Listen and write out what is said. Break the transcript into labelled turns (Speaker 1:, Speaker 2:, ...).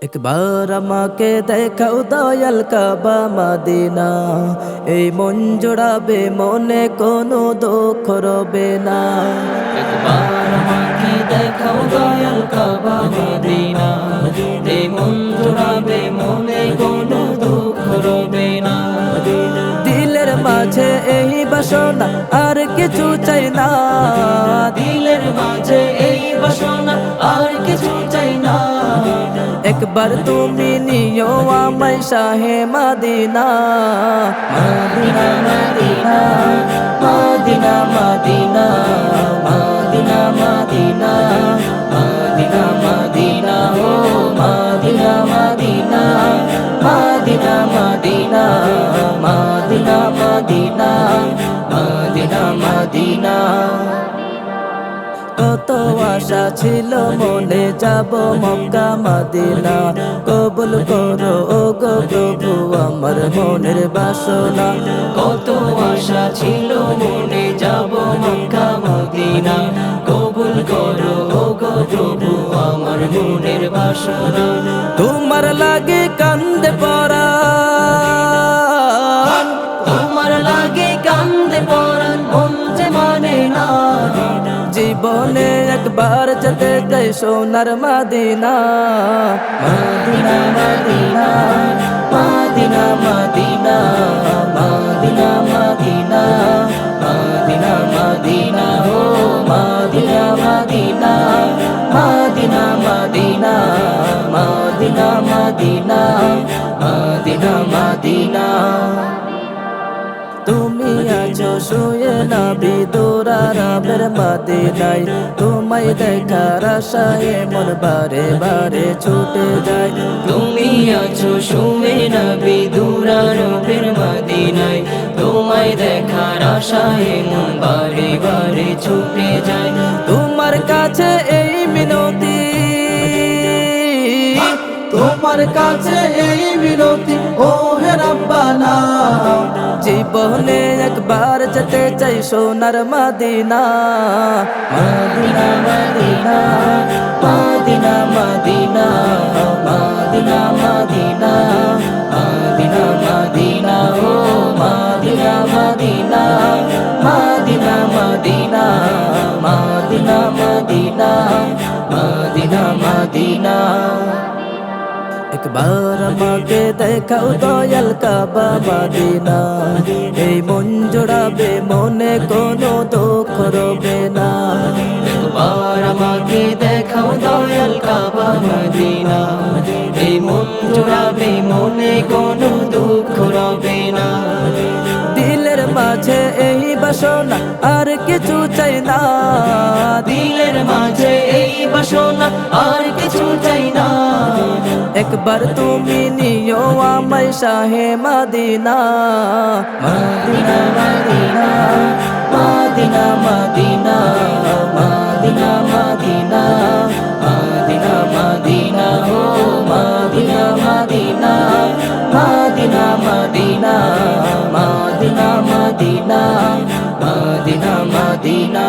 Speaker 1: একবার আমাকে দেখাও দয়াল কাবা মদিনা, এই মন জোড়াবে মনে কোনো দুঃখ রবে না।
Speaker 2: একবার আমাকে দেখাও দয়াল কাবা মদিনা, এই মন জোড়াবে মনে কোনো দুঃখ রবে না।
Speaker 1: দিলের মাঝে এই বাসনা আর কিছু চাই না,
Speaker 2: দিলের মাঝে এই বাসনা আর কিছু চাই না।
Speaker 1: একবার তুমি নিও আমায় শাহে Medina.
Speaker 2: Medina Medina Medina Medina Medina Medina Medina Medina ও Medina Medina Medina Medina Medina Medina Medina Medina.
Speaker 1: কত আশা ছিল মনে যাব মক্কা মদিনা, কবুল করো ও গো প্রভু আমার মনের বাসনা।
Speaker 2: কত আশা ছিল মনে যাব মক্কা মদিনা, কবুল করো ও গো প্রভু আমার মনের বাসনা।
Speaker 1: তোমার লাগে কান্দে পরাণ,
Speaker 2: তোমার লাগে কান্দে পরাণ মন যে মানে না।
Speaker 1: জীবনে একবার যেতে চাই সোনার Medina.
Speaker 2: Medina Medina Medina Medina Medina Medina Medina Medina ও Medina Medina Medina Medina Medina Medina Medina Medina. তুমি আছো শুয়ে নবী দূরার আবের মদিনায়, তোমায় দেখার আশায় মন বারে বারে ছুটে যায়। তুমি আছো শুয়ে নবী দূরার আবের মদিনায়, তোমায় দেখার আশায় মন বারে বারে ছুটে যায়।
Speaker 1: তোমার কাছে এই মিনতি,
Speaker 2: তোমার কাছে এই মিনতি ও হে রব্বানা।
Speaker 1: জীবনে একবার যেতে চাই সোনার Medina.
Speaker 2: Medina Medina Medina Medina Medina Medina Medina Medina ও Medina Medina Medina Medina Medina Medina Medina Medina.
Speaker 1: একবার আমাকে দেখাও দয়াল কাবা মদিনা, এই মন জোড়াবে মনে কোনো দুঃখ রবে না।
Speaker 2: একবার আমাকে দেখাও দয়াল কাবা মদিনা, এই মন জোড়াবে মনে কোনো দুঃখ রবে না।
Speaker 1: দিলের মাঝে এই বাসনা আর কিছু চাই না,
Speaker 2: দিলের মাঝে এই বাসনা আর কিছু চাই না।
Speaker 1: একবার তুমি নিও আমায় শাহে Medina.
Speaker 2: Medina Medina Medina Medina Medina Medina Medina Medina ও Medina Medina Medina Medina Medina Medina Medina Medina.